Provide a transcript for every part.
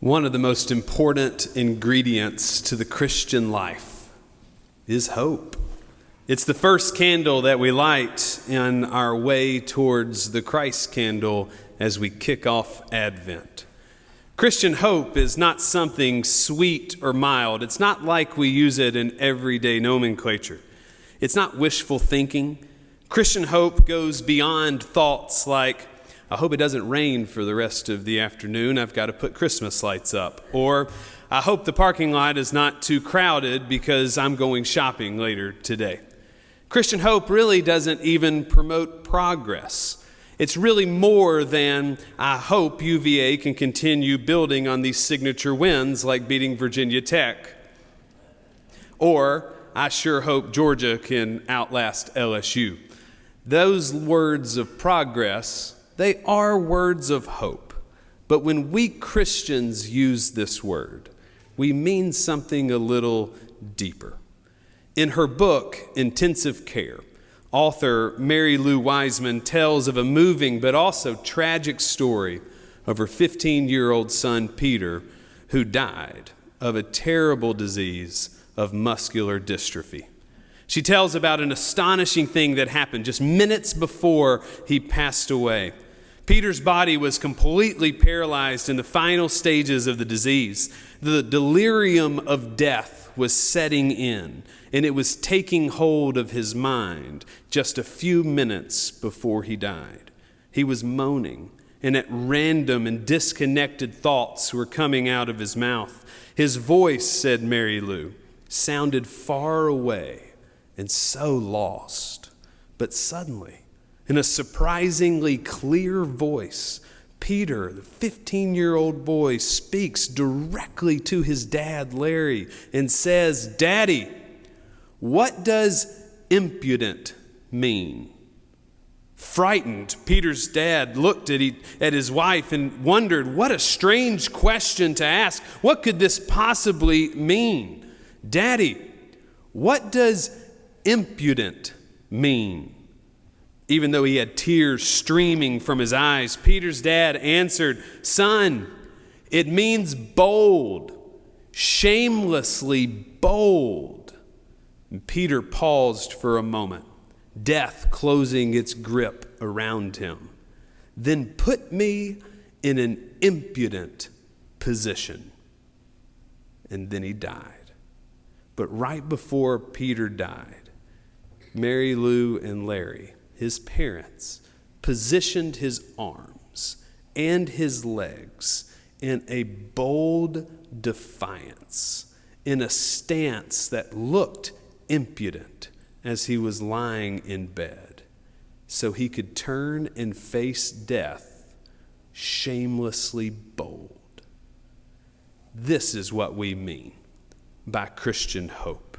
One of the most important ingredients to the Christian life is hope. It's the first candle that we light in our way towards the Christ candle as we kick off Advent. Christian hope is not something sweet or mild. It's not like we use it in everyday nomenclature. It's not wishful thinking. Christian hope goes beyond thoughts like, I hope it doesn't rain for the rest of the afternoon. I've got to put Christmas lights up. Or I hope the parking lot is not too crowded because I'm going shopping later today. Christian hope really doesn't even promote progress. It's really more than, I hope UVA can continue building on these signature wins like beating Virginia Tech. Or, I sure hope Georgia can outlast LSU. Those words of progress, they are words of hope. But when we Christians use this word, we mean something a little deeper. In her book, Intensive Care, author Mary Lou Wiseman tells of a moving but also tragic story of her 15-year-old son, Peter, who died of a terrible disease of muscular dystrophy. She tells about an astonishing thing that happened just minutes before he passed away. Peter's body was completely paralyzed in the final stages of the disease. The delirium of death was setting in, and it was taking hold of his mind just a few minutes before he died. He was moaning, and at random and disconnected thoughts were coming out of his mouth. His voice, said Mary Lou, sounded far away and so lost. But suddenly, in a surprisingly clear voice, Peter, the 15-year-old boy, speaks directly to his dad, Larry, and says, "Daddy, what does impudent mean?" Frightened, Peter's dad looked at his wife and wondered, what a strange question to ask. What could this possibly mean? "Daddy, what does impudent mean?" Even though he had tears streaming from his eyes, Peter's dad answered, "Son, it means bold, shamelessly bold." And Peter paused for a moment, death closing its grip around him. "Then put me in an impudent position." And then he died. But right before Peter died, Mary Lou and Larry, his parents, positioned his arms and his legs in a bold defiance, in a stance that looked impudent as he was lying in bed, so he could turn and face death shamelessly bold. This is what we mean by Christian hope.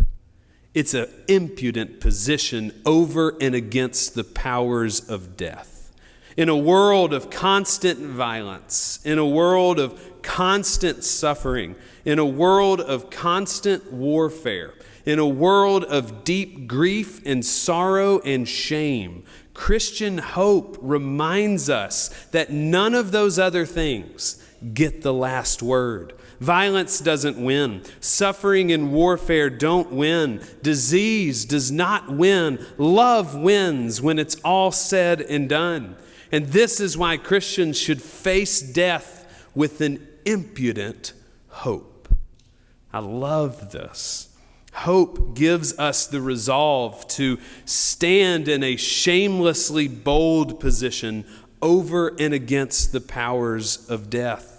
It's an impudent position over and against the powers of death. In a world of constant violence, in a world of constant suffering, in a world of constant warfare, in a world of deep grief and sorrow and shame, Christian hope reminds us that none of those other things get the last word. Violence doesn't win. Suffering and warfare don't win. Disease does not win. Love wins when it's all said and done. And this is why Christians should face death with an impudent hope. I love this. Hope gives us the resolve to stand in a shamelessly bold position over and against the powers of death.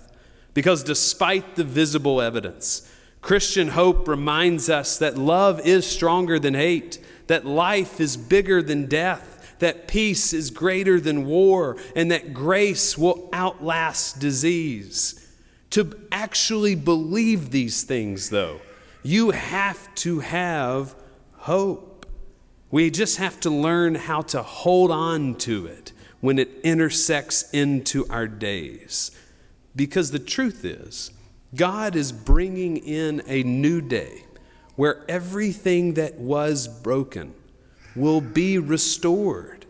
Because despite the visible evidence, Christian hope reminds us that love is stronger than hate, that life is bigger than death, that peace is greater than war, and that grace will outlast disease. To actually believe these things, though, you have to have hope. We just have to learn how to hold on to it when it intersects into our days. Because the truth is, God is bringing in a new day where everything that was broken will be restored.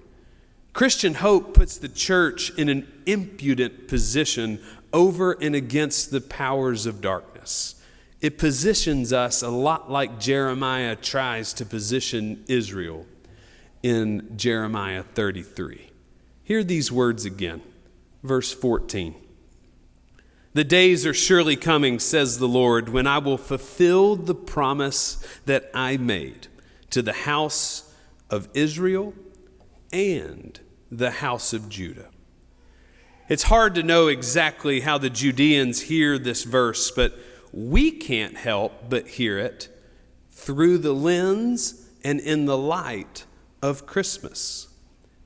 Christian hope puts the church in an impudent position over and against the powers of darkness. It positions us a lot like Jeremiah tries to position Israel in Jeremiah 33. Hear these words again. Verse 14. The days are surely coming, says the Lord, when I will fulfill the promise that I made to the house of Israel and the house of Judah. It's hard to know exactly how the Judeans hear this verse, but we can't help but hear it through the lens and in the light of Christmas.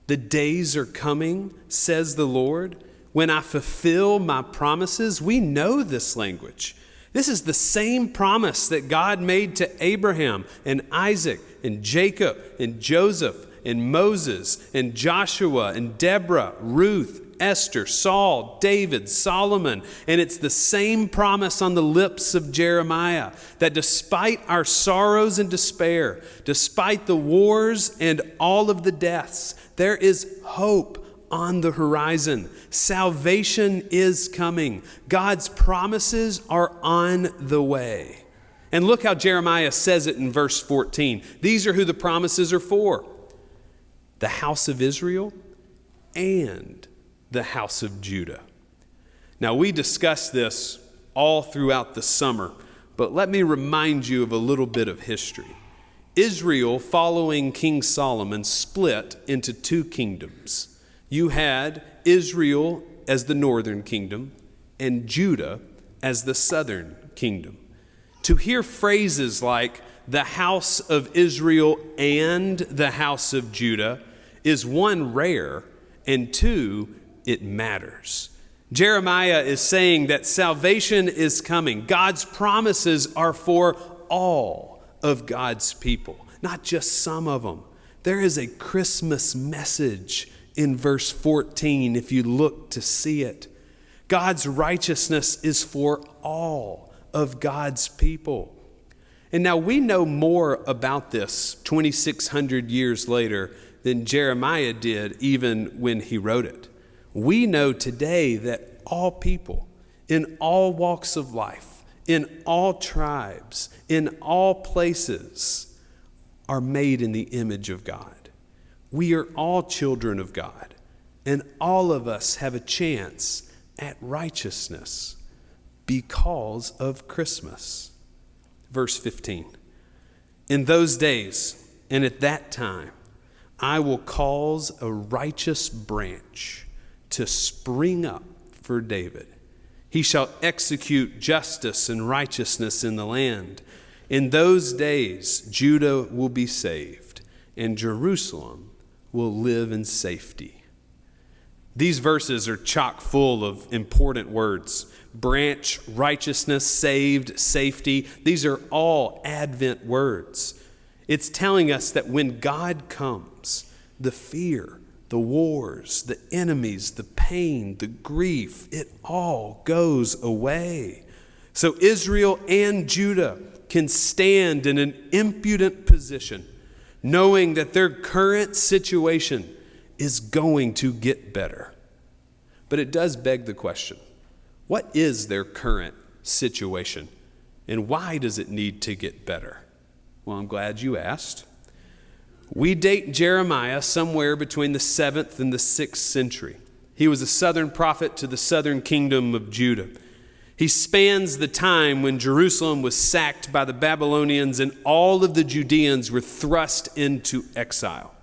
The days are coming, says the Lord, when I fulfill my promises. We know this language. This is the same promise that God made to Abraham and Isaac and Jacob and Joseph and Moses and Joshua and Deborah, Ruth, Esther, Saul, David, Solomon. And it's the same promise on the lips of Jeremiah, that despite our sorrows and despair, despite the wars and all of the deaths, there is hope on the horizon. Salvation is coming. God's promises are on the way. And look how Jeremiah says it in verse 14. These are who the promises are for: the house of Israel and the house of Judah. Now, we discussed this all throughout the summer, but let me remind you of a little bit of history. Israel, following King Solomon, split into two kingdoms. You had Israel as the northern kingdom and Judah as the southern kingdom. To hear phrases like the house of Israel and the house of Judah is, one, rare, and two, it matters. Jeremiah is saying that salvation is coming. God's promises are for all of God's people, not just some of them. There is a Christmas message in verse 14 if you look to see it. God's righteousness is for all of God's people. And now we know more about this 2,600 years later than Jeremiah did even when he wrote it. We know today that all people in all walks of life, in all tribes, in all places are made in the image of God. We are all children of God, and all of us have a chance at righteousness because of Christmas. Verse 15. In those days and at that time, I will cause a righteous branch to spring up for David. He shall execute justice and righteousness in the land. In those days, Judah will be saved, and Jerusalem will live in safety. These verses are chock full of important words. Branch, righteousness, saved, safety. These are all Advent words. It's telling us that when God comes, the fear, the wars, the enemies, the pain, the grief, it all goes away. So Israel and Judah can stand in an impudent position, knowing that their current situation is going to get better. But it does beg the question, what is their current situation, and why does it need to get better? Well, I'm glad you asked. We date Jeremiah somewhere between the 7th and the 6th century. He was a southern prophet to the southern kingdom of Judah. He spans the time when Jerusalem was sacked by the Babylonians and all of the Judeans were thrust into exile.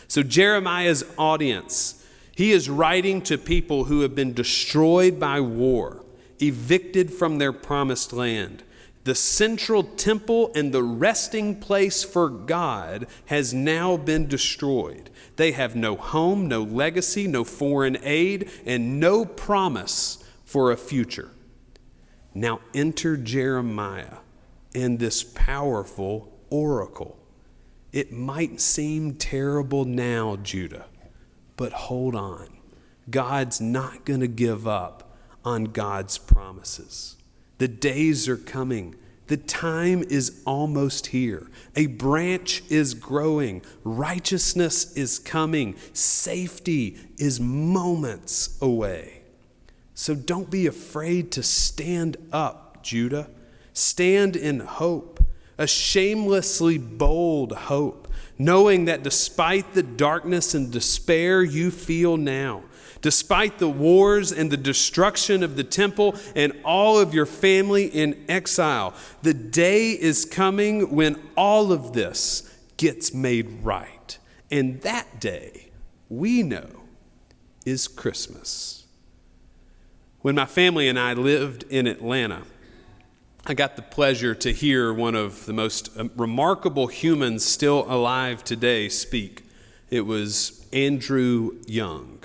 So Jeremiah's audience, he is writing to people who have been destroyed by war, evicted from their promised land. The central temple and the resting place for God has now been destroyed. They have no home, no legacy, no foreign aid, and no promise for a future. Now enter Jeremiah and this powerful oracle. It might seem terrible now, Judah, but hold on. God's not going to give up on God's promises. The days are coming. The time is almost here. A branch is growing. Righteousness is coming. Safety is moments away. So don't be afraid to stand up, Judah. Stand in hope, a shamelessly bold hope, knowing that despite the darkness and despair you feel now, despite the wars and the destruction of the temple and all of your family in exile, the day is coming when all of this gets made right. And that day, we know, is Christmas. When my family and I lived in Atlanta, I got the pleasure to hear one of the most remarkable humans still alive today speak. It was Andrew Young.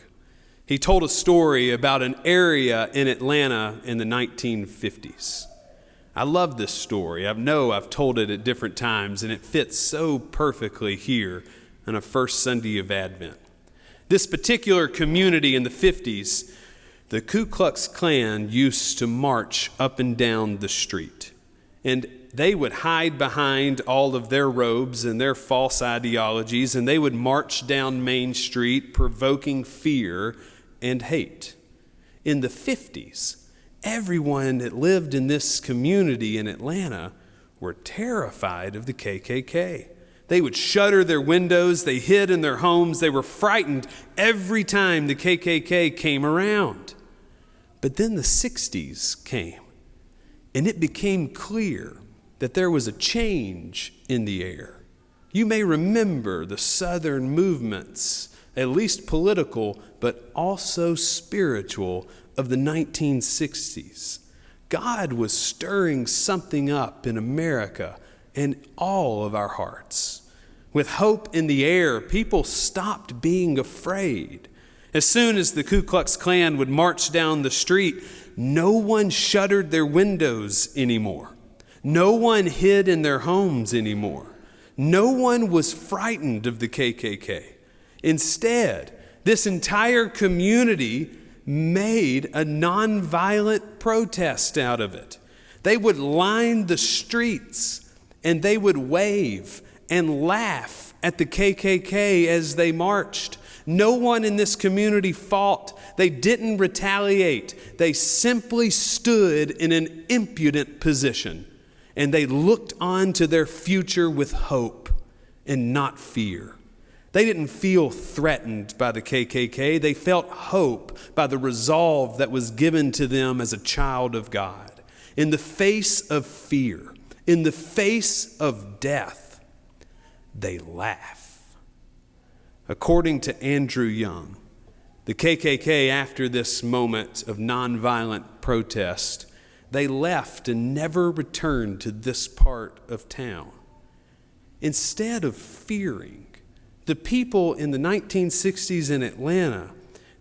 He told a story about an area in Atlanta in the 1950s. I love this story. I've told it at different times, and it fits so perfectly here on a first Sunday of Advent. This particular community in the 50s, the Ku Klux Klan used to march up and down the street, and they would hide behind all of their robes and their false ideologies, and they would march down Main Street provoking fear and hate. In the 50s, everyone that lived in this community in Atlanta were terrified of the KKK. They would shutter their windows, they hid in their homes, they were frightened every time the KKK came around. But then the 60s came, and it became clear that there was a change in the air. You may remember the Southern movements, at least political, but also spiritual, of the 1960s. God was stirring something up in America and all of our hearts. With hope in the air, people stopped being afraid. As soon as the Ku Klux Klan would march down the street, no one shuttered their windows anymore. No one hid in their homes anymore. No one was frightened of the KKK. Instead, this entire community made a nonviolent protest out of it. They would line the streets and they would wave and laugh at the KKK as they marched. No one in this community fought. They didn't retaliate. They simply stood in an impudent position, and they looked on to their future with hope and not fear. They didn't feel threatened by the KKK. They felt hope by the resolve that was given to them as a child of God. In the face of fear, in the face of death, they laugh. According to Andrew Young, the KKK, after this moment of nonviolent protest, they left and never returned to this part of town. Instead of fearing, the people in the 1960s in Atlanta,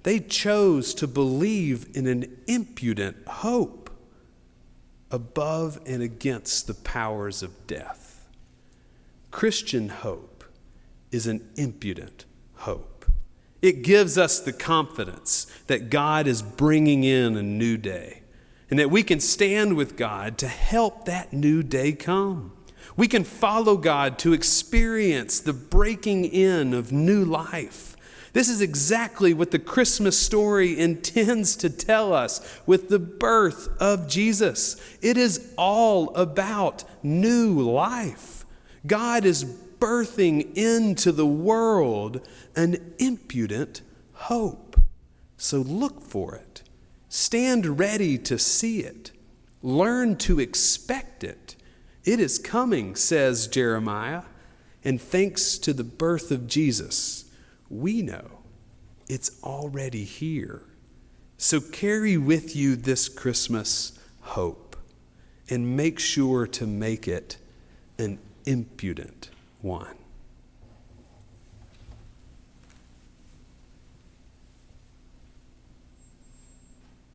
they chose to believe in an impudent hope above and against the powers of death. Christian hope is an impudent hope. It gives us the confidence that God is bringing in a new day and that we can stand with God to help that new day come. We can follow God to experience the breaking in of new life. This is exactly what the Christmas story intends to tell us with the birth of Jesus. It is all about new life. God is birthing into the world an impudent hope. So look for it. Stand ready to see it. Learn to expect it. It is coming, says Jeremiah, and thanks to the birth of Jesus, we know it's already here. So carry with you this Christmas hope and make sure to make it an impudent one.